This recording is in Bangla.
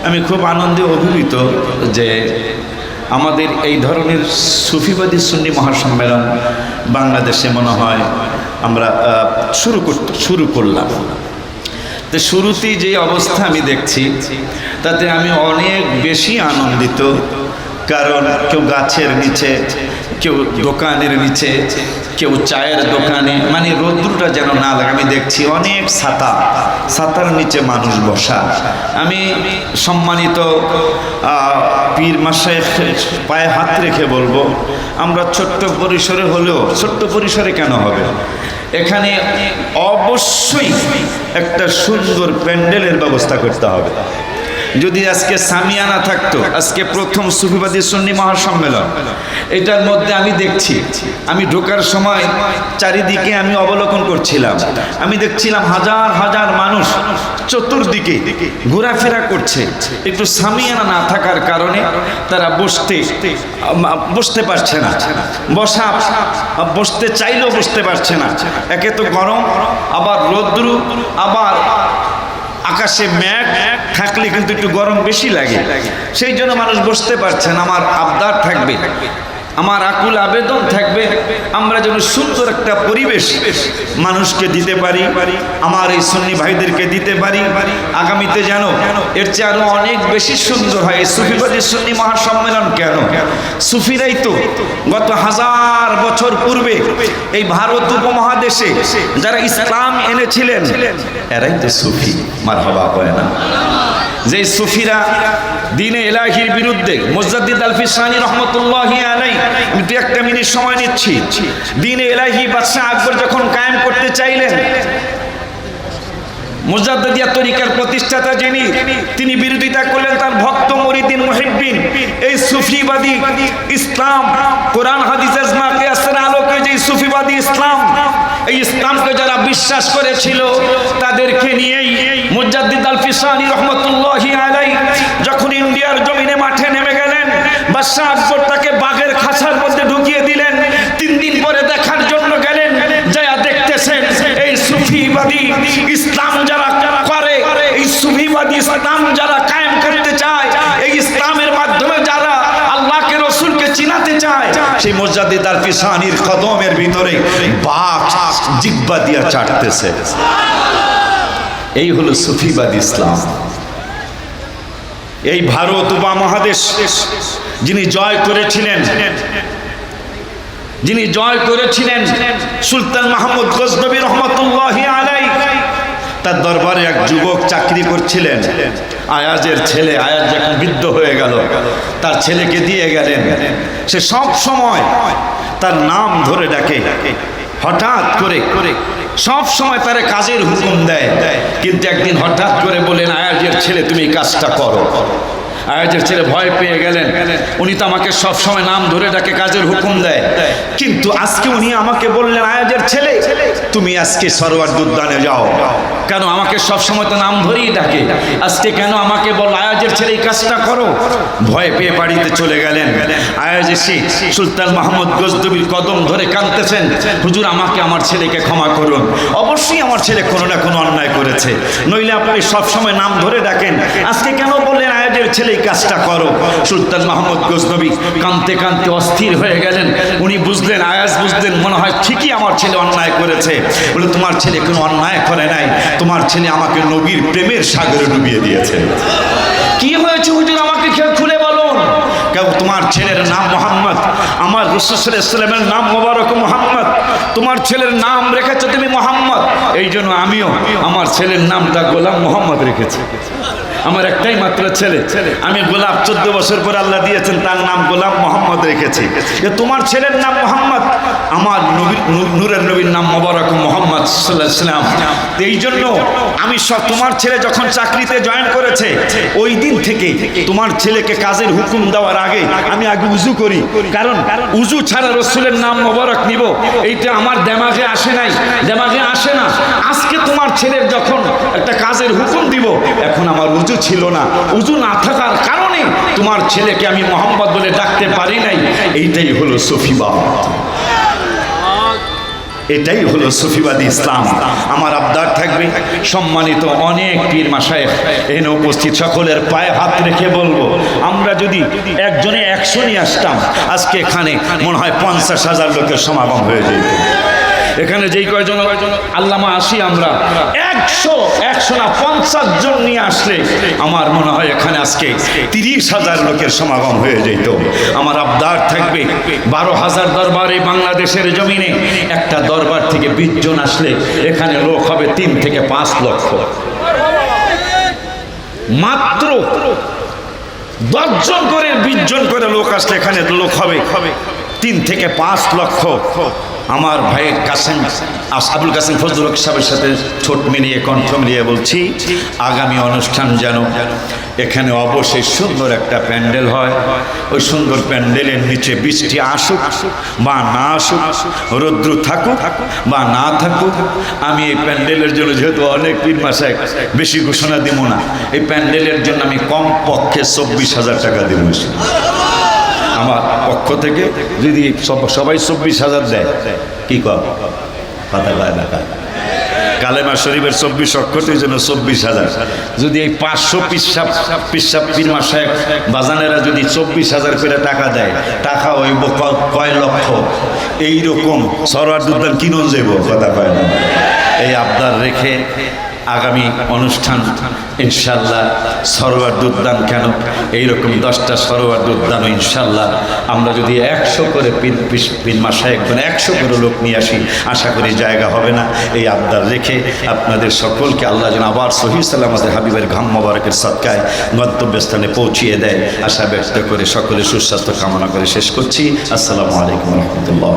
আমি খুব আনন্দে অভিভূত যে আমাদের এই ধরনের সুফিবাদী সুন্নি মহাসম্মেলন বাংলাদেশে মনে হয় আমরা শুরু করলাম। তো শুরুতেই যে অবস্থা আমি দেখছি তাতে আমি অনেক বেশি আনন্দিত, কারণ কেউ গাছের নিচে, কেউ দোকানের নিচে, কেউ চায়ের দোকানে, মানে রৌদ্রটা যেন না লাগে। আমি দেখছি অনেক ছাতার নিচে মানুষ বসা। আমি সম্মানিত পীর মাশায়েখ পায়ে হাত রেখে বলবো, আমরা ছোট্ট পরিসরে হলেও, ছোট্ট পরিসরে কেন হবে, এখানে অবশ্যই একটা সুন্দর প্যান্ডেলের ব্যবস্থা করতে হবে। যদি আজকে সামিয়ানা থাকতো, আজকে প্রথম সুফিবাদী সুন্নি মহাসম্মেলন, এটার মধ্যে আমি দেখছি, আমি ঢোকার সময় চারিদিকে আমি অবলোকন করছিলাম, আমি দেখছিলাম হাজার হাজার মানুষ চতুর্দিকে ঘোরাফেরা করছে। একটু সামিয়ানা না থাকার কারণে তারা বসতে পারছে না, বসতে চাইলেও বসতে পারছে না। একে তো গরম, আবার রৌদ্র, আবার আকাশে মেঘ থাকলে কিন্তু একটু গরম বেশি লাগে, সেই জন্য মানুষ বসতে পারছে না। আমার আবদার থাকবে, আমার আকুল আবেদন থাকবে, আমরা যেন সুন্দর একটা পরিবেশ মানুষকে দিতে পারি, আমার এই সুন্নি ভাইদেরকে দিতে পারি। আগামীতে যেন এর চেয়ে আরো অনেক বেশি সুন্দর হয়। এই সুফিবাদী সুন্নি মহাসম্মেলন কেন? সুফিরাই তো গত 1000 বছর পূর্বে এই ভারত উপমহাদেশে যারা ইসলাম এনেছিলেন, এরাই তো সুফি। মারহাবা কয় না? যে সুফিরা দ্বীনে ইলাহির বিরুদ্ধে, মুজাদ্দিদ আল ফিসানি রহমতুল্লাহি আলাইহি, আমি 1 মিনিট সময় নিচ্ছি, দ্বীনে ইলাহি বাদশাহ আকবর যখন কায়েম করতে চাইলেন, মুজাদ্দিদিয়া তরিকার প্রতিষ্ঠাতা যিনি, তিনি বিরোধিতা করলেন তার ভক্ত মুরিদিন মুহিব্বিন। এই সুফিবাদী ইসলাম, কোরআন হাদিস ইজমা কিয়াসের আলোকে যে সুফিবাদী ইসলাম, এই ইসলামকে যারা বিশ্বাস করেছিল তাদেরকে নিয়েই মুজাদ্দিদ আল ফিসানি রহমতুল্লাহি আলাইহি যখন ইন্ডিয়ার জমিনে মাঠে নেমে গেলেন, বাদশাহ আকবর তাকে বাঘের খাঁচার মধ্যে ঢুকিয়ে দিলেন। 3 দিন পরে দেখার জন্য গেলেন, যারা দেখতেছেন এই সুফিবাদী ইসলাম যারা করে, এই সুফিবাদী ইসলাম যারা কায়েম করতে চায়, এই ইসলামের মাধ্যমে যারা আল্লাহকে রসুলকে চিনাতে চায়, সেই মুজাদ্দিদ আল ফিসানির কদমের ভিতরে বাঘ জিহ্বা দিয়া চাটতেছে। এই হলো সুফিবাদী ইসলাম। এই ভারত উপমহাদেশ যিনি জয় করেছিলেন সুলতান মাহমুদ গজনবী রহমতুল্লাহি আলাইহি, তার দরবারে এক যুবক চাকরি করছিলেন, আয়াজের ছেলে। আয়াজ যখন বৃদ্ধ হয়ে গেল, তার ছেলেকে দিয়ে গেলেন। সে সব সময় তার নাম ধরে ডাকে, হঠাৎ করে সব সময় তার কাজের হুকুম দেয়। কিন্তু একদিন হঠাৎ করে বলেন, আয়াজের ছেলে তুমি কাজটা করো। আয়াজের ছেলে ভয় পেয়ে গেলেন, উনি তো আমাকে সব সময় নাম ধরে ডাকে, কাজের হুকুম দেয়, কিন্তু আজকে উনি আমাকে বললেন, আয়াজের ছেলে তুমি আজকে সরওয়ার উদ্যানে যাও। কেন? আমাকে সব সময় তো নাম ধরেই ডাকে, আজকে কেন আমাকে বল আয়াজের ছেলে এই কাজটা করো? ভয় পেয়ে বাড়িতে চলে গেলেন। আয়াজ এসে সুলতান মাহমুদ গজনবীর কদম ধরে কাঁদতেছেন, হুজুর আমাকে, আমার ছেলেকে ক্ষমা করুন, অবশ্যই আমার ছেলে কোনো না কোনো অন্যায় করেছে, নইলে আপনি সব সময় নাম ধরে ডাকেন, আজকে কেন বললেন আয়াজের ছেলে এই কাজটা করো? সুলতান মাহমুদ গজনবী কাঁদতে কাঁদতে অস্থির হয়ে গেলেন। উনি বুঝলেন, আয়াজ বুঝলেন, মনে হয় ঠিকই আমার ছেলে অন্যায় করেছে। বলে, তোমার ছেলে কোনো অন্যায় করে নাই, তোমার ছেলে আমাকে নবীর প্রেমের সাগরে ডুবিয়ে দিয়েছে। কি হয়েছে হুজুর, আমাকে খুলে বলুন। তোমার ছেলের নাম মোহাম্মদ, আমার রাসূল সাল্লাল্লাহু আলাইহি ওয়াসাল্লামের নাম মোবারক মোহাম্মদ, তোমার ছেলের নাম রেখেছো তুমি মোহাম্মদ, এই জন্য আমিও আমার ছেলের নামটা গোলাম মোহাম্মদ রেখেছি। আমার একটাই মাত্র ছেলে, আমি গোলাপ 14 বছর পরে আল্লাহ দিয়েছেন, তার নাম গোলাম মোহাম্মদ রেখেছি। তোমার ছেলের নাম মোহাম্মদ, আমার নূরের নবীর নাম মোবারক মোহাম্মদ সাল্লাল্লাহু আলাইহি ওয়াসাল্লাম। এই জন্য আমি তোমার ছেলে যখন চাকরিতে জয়েন করেছে, ওই দিন থেকে তোমার ছেলেকে কাজের হুকুম দেওয়ার আগে আমি আগে উজু করি, কারণ উজু ছাড়া রসুলের নাম মোবারক নিব এইটা আমার দেমাগে আসে নাই, দেমাগে আসে না। আজকে তোমার ছেলের যখন একটা কাজের হুকুম দিব, এখন আমার উজু ছিল না, উজু না থাকার কারণে তোমার ছেলেকে আমি মোহাম্মদ বলে ডাকতে পারি নাই। এইটাই হলো সুফিবাদ। এটাই হলো সুফিবাদী ইসলাম। আমার আবদার থাকবে সম্মানিত অনেক পীর মাশায়েখ এখানে উপস্থিত সকলের পায়ে হাত রেখে বলবো, আমরা যদি একজনে 100 নিয়ে আসতাম, আজকে এখানে মনে হয় 50,000 লোকের সমাগম হয়ে যেত। এখানে যেই কয়জন আল্লামা আসি আমরা 100 না 50 জন নিয়ে আসলে আমার মনে হয় এখানে আজকে 30,000 লোকের সমাগম হয়ে যেত। আমার আবদার থাকবে 12,000 দরবারে বাংলাদেশের জমিনে একটা দরবার থেকে 20 জন আসলে এখানে লোক হবে 3 থেকে 5 লক্ষ। মাত্র 10 জন করে 20 জন করে লোক আসলে এখানে লোক হবে 3 থেকে 5 লক্ষ। আমার ভাইয়ের কাসেম আবুল কাসেম ফজলুল হক সাহেবের সাথে ঠোঁট মিলিয়ে কণ্ঠ মিলিয়ে বলছি, আগামী অনুষ্ঠান যেন এখানে অবশ্যই সুন্দর একটা প্যান্ডেল হয়। ওই সুন্দর প্যান্ডেলের নিচে বৃষ্টি আসুক বা না আসুক, রৌদ্র থাকুক বা না থাকুক, আমি এই প্যান্ডেলের জন্য, যেহেতু অনেক পীর মাশায়েখ, বেশি ঘোষণা দিব না, এই প্যান্ডেলের জন্য আমি কমপক্ষে 24,000 টাকা দেব। আমার পক্ষ থেকে যদি সবাই 24,000 দেয়, কি কর কথা কয় না, কালেমা শরীফের 24 অক্ষরের জন্য 24,000। যদি এই 500 পিসাব পীর মাশায়েখ বাজানেরা যদি 24,000 করে টাকা দেয়, টাকা ওই কয় লক্ষ। এইরকম সরওয়ার দুদ্দান কিনুন যাব, কথা কয় না। এই আবদার রেখে আগামী অনুষ্ঠান ইনশাল্লাহ সরোয়ার দুদ্দান কেন, এইরকম 10টা সরোয়ার দুদ্দান ইনশাল্লাহ আমরা যদি 100 করে পীর মাশায়েখ 100 করে লোক নিয়ে আসি, আশা করি জায়গা হবে না। এই আবদার রেখে আপনাদের সকলকে আল্লাহ যেন আবার সহিহ সালামতে হাবিবের ঘাম মোবারকের সদকায় গন্তব্যস্থানে পৌঁছিয়ে দেয়, আশা ব্যক্ত করে সকলে সুস্বাস্থ্য কামনা করে শেষ করছি। আসসালামু আলাইকুম ওয়া রাহমাতুল্লাহ।